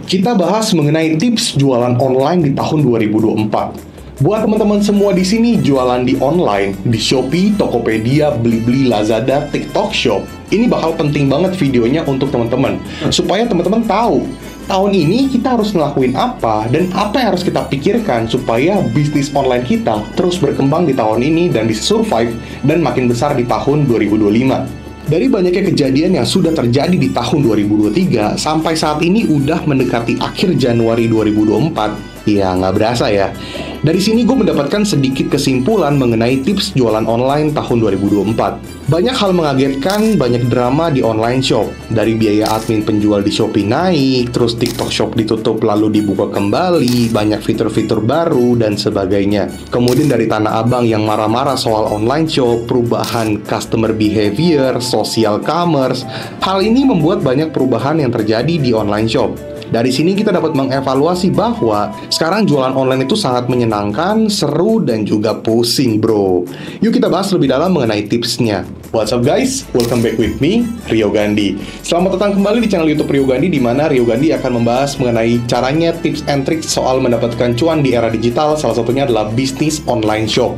Kita bahas mengenai tips jualan online di tahun 2024. Buat teman-teman semua di sini jualan di online, di Shopee, Tokopedia, Blibli, Lazada, TikTok Shop. Ini bakal penting banget videonya untuk teman-teman, supaya teman-teman tahu tahun ini kita harus ngelakuin apa dan apa yang harus kita pikirkan supaya bisnis online kita terus berkembang di tahun ini dan bisa survive dan makin besar di tahun 2025. Dari banyaknya kejadian yang sudah terjadi di tahun 2023, sampai saat ini udah mendekati akhir Januari 2024, ya nggak berasa ya. Dari sini gue mendapatkan sedikit kesimpulan mengenai tips jualan online tahun 2024. Banyak hal mengagetkan, banyak drama di online shop. Dari biaya admin penjual di Shopee naik, terus TikTok Shop ditutup lalu dibuka kembali, banyak fitur-fitur baru, dan sebagainya. Kemudian dari Tanah Abang yang marah-marah soal online shop, perubahan customer behavior, social commerce. Hal ini membuat banyak perubahan yang terjadi di online shop. Dari sini kita dapat mengevaluasi bahwa sekarang jualan online itu sangat menyenangkan, seru, dan juga pusing, bro. Yuk kita bahas lebih dalam mengenai tipsnya. What's up guys? Welcome back with me, Rio Gandhi. Selamat datang kembali di channel YouTube Rio Gandhi, di mana Rio Gandhi akan membahas mengenai caranya tips and tricks soal mendapatkan cuan di era digital. Salah satunya adalah bisnis online shop.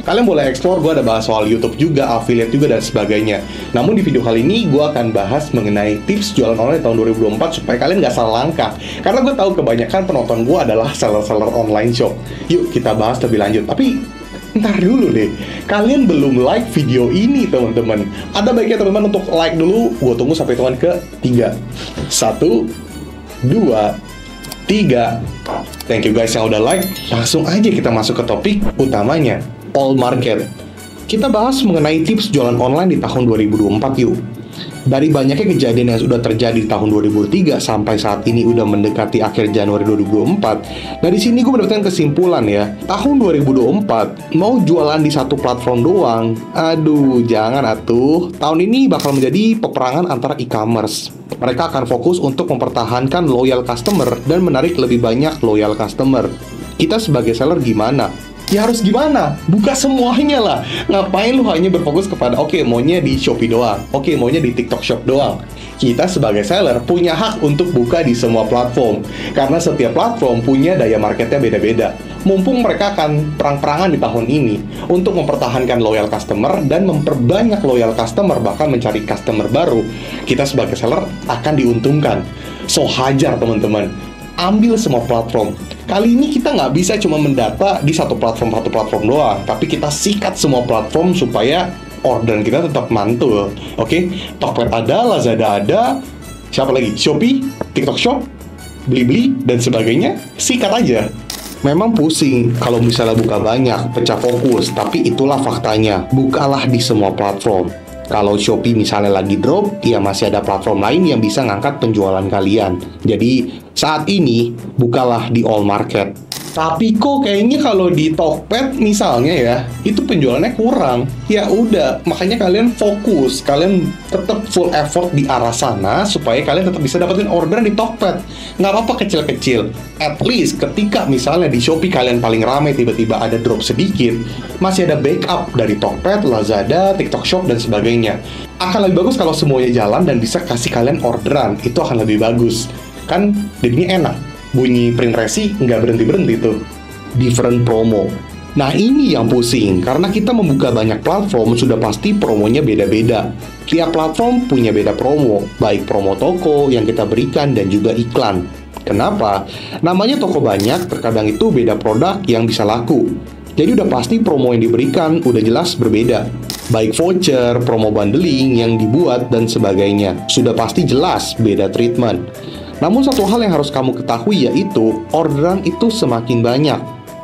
Kalian boleh explore, gue ada bahas soal YouTube juga, affiliate juga, dan sebagainya. Namun di video kali ini, gue akan bahas mengenai tips jualan online tahun 2024 supaya kalian nggak salah langkah. Karena gue tahu kebanyakan penonton gue adalah seller-seller online shop. Yuk kita bahas lebih lanjut. Tapi ntar dulu deh, kalian belum like video ini teman-teman. Ada baiknya teman-teman untuk like dulu. Gue tunggu sampai hitungan ke 3. 1, 2, 3. Thank you guys yang udah like. Langsung aja kita masuk ke topik utamanya. All market. Kita bahas mengenai tips jualan online di tahun 2024 yuk. Dari banyaknya kejadian yang sudah terjadi di tahun 2003 sampai saat ini udah mendekati akhir Januari 2024. Dari sini gue mendapatkan kesimpulan ya. Tahun 2024 mau jualan di satu platform doang. Aduh, jangan atuh. Tahun ini bakal menjadi peperangan antara e-commerce. Mereka akan fokus untuk mempertahankan loyal customer dan menarik lebih banyak loyal customer. Kita sebagai seller gimana? Ya harus gimana? Buka semuanya lah. Ngapain lu hanya berfokus kepada maunya di Shopee doang, maunya di TikTok Shop doang. Kita sebagai seller punya hak untuk buka di semua platform. Karena setiap platform punya daya marketnya beda-beda. Mumpung mereka akan perang-perangan di tahun ini untuk mempertahankan loyal customer dan memperbanyak loyal customer, bahkan mencari customer baru, kita sebagai seller akan diuntungkan. So hajar teman-teman, ambil semua platform. Kali ini kita nggak bisa cuma mendata di satu platform doang, tapi kita sikat semua platform supaya orderan kita tetap mantul. Oke? Tokped ada, Lazada ada, siapa lagi? Shopee, TikTok Shop, Blibli, dan sebagainya. Sikat aja. Memang pusing kalau misalnya buka banyak, pecah fokus, tapi itulah faktanya. Bukalah di semua platform. Kalau Shopee misalnya lagi drop, ya masih ada platform lain yang bisa ngangkat penjualan kalian. Jadi saat ini bukalah di all market. Tapi kok kayaknya kalau di Tokped misalnya ya, itu penjualannya kurang. Ya udah, makanya kalian fokus, kalian tetap full effort di arah sana supaya kalian tetap bisa dapetin orderan di Tokped. Nggak apa-apa kecil-kecil. At least ketika misalnya di Shopee kalian paling ramai tiba-tiba ada drop sedikit, masih ada backup dari Tokped, Lazada, TikTok Shop, dan sebagainya. Akan lebih bagus kalau semuanya jalan dan bisa kasih kalian orderan. Itu akan lebih bagus. Kan jadinya enak. Bunyi print resi nggak berhenti-berhenti tuh. Different promo. Nah ini yang pusing, karena kita membuka banyak platform, sudah pasti promonya beda-beda. Tiap platform punya beda promo, baik promo toko yang kita berikan dan juga iklan. Kenapa? Namanya toko banyak, terkadang itu beda produk yang bisa laku. Jadi udah pasti promo yang diberikan udah jelas berbeda. Baik voucher, promo bundling yang dibuat, dan sebagainya. Sudah pasti jelas beda treatment. Namun satu hal yang harus kamu ketahui yaitu orderan itu semakin banyak.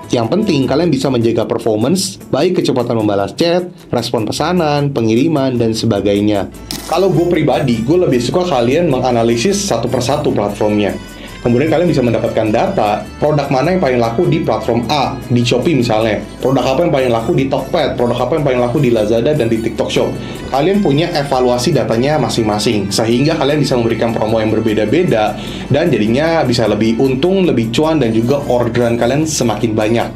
Yang penting kalian bisa menjaga performance, baik kecepatan membalas chat, respon pesanan, pengiriman, dan sebagainya. Kalau gue pribadi, gue lebih suka kalian menganalisis satu persatu platformnya. Kemudian kalian bisa mendapatkan data produk mana yang paling laku di platform A, di Shopee misalnya, produk apa yang paling laku di Tokped, produk apa yang paling laku di Lazada dan di TikTok Shop. Kalian punya evaluasi datanya masing-masing, sehingga kalian bisa memberikan promo yang berbeda-beda dan jadinya bisa lebih untung, lebih cuan, dan juga orderan kalian semakin banyak.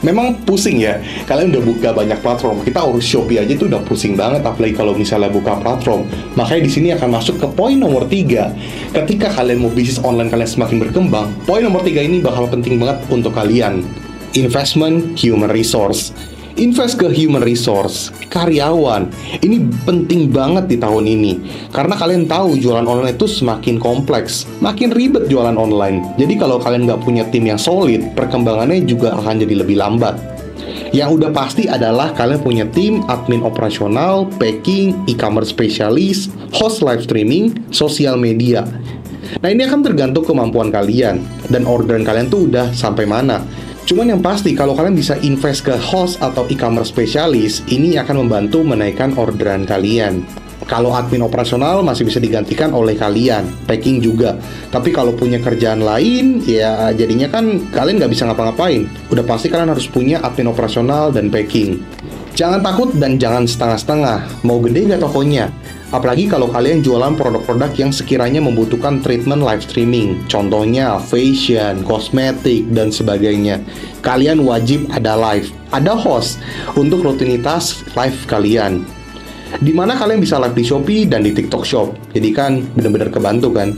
Memang pusing ya, kalian udah buka banyak platform. Kita urus Shopee aja tuh udah pusing banget, apalagi kalau misalnya buka platform. Makanya di sini akan masuk ke poin nomor 3. Ketika kalian mau bisnis online kalian semakin berkembang, poin nomor 3 ini bakal penting banget untuk kalian. Investment human resource. Invest ke human resource, karyawan. Ini penting banget di tahun ini. Karena kalian tahu jualan online itu semakin kompleks, makin ribet jualan online. Jadi kalau kalian nggak punya tim yang solid, perkembangannya juga akan jadi lebih lambat. Yang udah pasti adalah kalian punya tim admin operasional, packing, e-commerce spesialis, host live streaming, sosial media. Nah ini akan tergantung kemampuan kalian dan orderan kalian tuh udah sampai mana. Cuman yang pasti kalau kalian bisa invest ke host atau e-commerce spesialis, ini akan membantu menaikkan orderan kalian. Kalau admin operasional masih bisa digantikan oleh kalian, packing juga. Tapi kalau punya kerjaan lain, ya jadinya kan kalian nggak bisa ngapa-ngapain. Udah pasti kalian harus punya admin operasional dan packing. Jangan takut dan jangan setengah-setengah. Mau gede nggak tokonya? Apalagi kalau kalian jualan produk-produk yang sekiranya membutuhkan treatment live streaming. Contohnya fashion, kosmetik, dan sebagainya. Kalian wajib ada live, ada host untuk rutinitas live kalian. Dimana kalian bisa live di Shopee dan di TikTok Shop. Jadi kan bener-bener kebantu kan?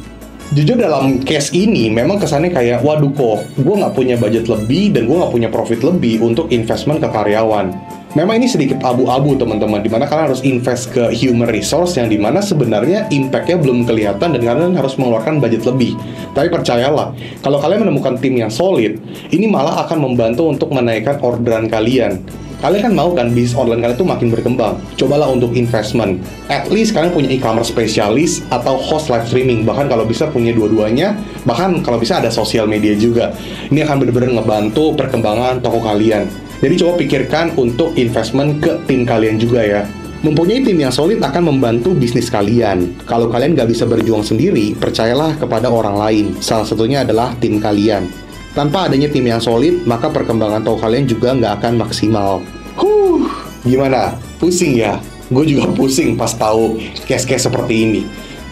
Jujur dalam case ini memang kesannya kayak, waduh kok, gue nggak punya budget lebih dan gue nggak punya profit lebih untuk investment ke karyawan. Memang ini sedikit abu-abu teman-teman, dimana kalian harus invest ke human resource yang dimana sebenarnya impact-nya belum kelihatan dan kalian harus mengeluarkan budget lebih. Tapi percayalah, kalau kalian menemukan tim yang solid, ini malah akan membantu untuk menaikkan orderan kalian. Kalian kan mau kan bisnis online kalian tuh makin berkembang. Cobalah untuk investment. At least kalian punya e-commerce spesialis atau host live streaming. Bahkan kalau bisa punya dua-duanya. Bahkan kalau bisa ada sosial media juga. Ini akan benar-benar ngebantu perkembangan toko kalian. Jadi coba pikirkan untuk investment ke tim kalian juga ya. Mempunyai tim yang solid akan membantu bisnis kalian. Kalau kalian nggak bisa berjuang sendiri, percayalah kepada orang lain. Salah satunya adalah tim kalian. Tanpa adanya tim yang solid, maka perkembangan toko kalian juga nggak akan maksimal. Gimana? Pusing ya? Gue juga pusing pas tahu case-case seperti ini.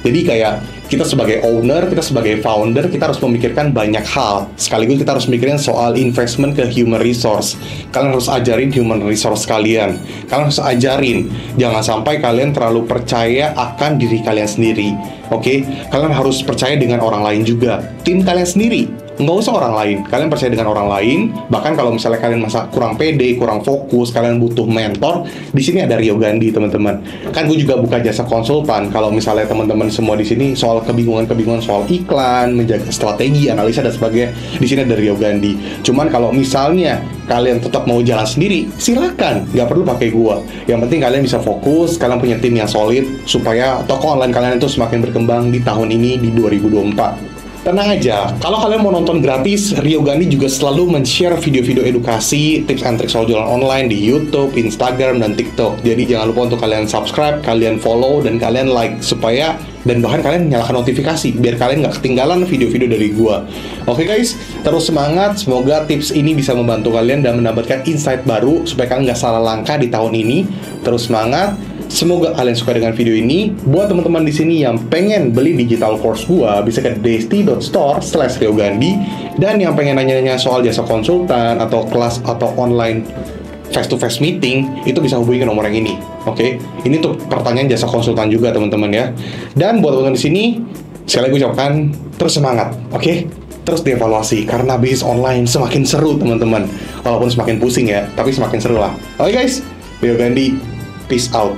Jadi kayak kita sebagai owner, kita sebagai founder, kita harus memikirkan banyak hal. Sekaligus kita harus mikirin soal investment ke human resource. Kalian harus ajarin human resource kalian. Kalian harus ajarin. Jangan sampai kalian terlalu percaya akan diri kalian sendiri. Oke? Kalian harus percaya dengan orang lain juga. Tim kalian sendiri. Nggak usah orang lain, kalian percaya dengan orang lain. Bahkan kalau misalnya kalian masa kurang pede, kurang fokus, kalian butuh mentor, di sini ada Rio Gandhi teman-teman. Kan gue juga buka jasa konsultan. Kalau misalnya teman-teman semua di sini soal kebingungan soal iklan, menjaga strategi, analisa dan sebagainya, di sini ada Rio Gandhi. Cuman kalau misalnya kalian tetap mau jalan sendiri, silakan, nggak perlu pakai gua. Yang penting kalian bisa fokus, kalian punya tim yang solid, supaya toko online kalian itu semakin berkembang di tahun ini, di 2024. Tenang aja, kalau kalian mau nonton gratis, Rio Gandhi juga selalu men-share video-video edukasi, tips and trik soal jualan online di YouTube, Instagram, dan TikTok. Jadi jangan lupa untuk kalian subscribe, kalian follow, dan kalian like, supaya, dan bahkan kalian nyalakan notifikasi, biar kalian nggak ketinggalan video-video dari gua. Oke guys, terus semangat, semoga tips ini bisa membantu kalian dan mendapatkan insight baru, supaya kalian nggak salah langkah di tahun ini. Terus semangat. Semoga kalian suka dengan video ini. Buat teman-teman di sini yang pengen beli digital course gua, bisa ke desti.store/riogandhi. Dan yang pengen nanya-nanya soal jasa konsultan atau kelas atau online face-to-face meeting, itu bisa hubungi ke nomor yang ini. Oke? Ini untuk pertanyaan jasa konsultan juga teman-teman ya. Dan buat teman-teman di sini, sekali lagi gue ucapkan terus semangat. Oke? Terus dievaluasi, karena bisnis online semakin seru teman-teman. Walaupun semakin pusing ya, tapi semakin seru lah. Oke guys, Rio Gandhi, peace out.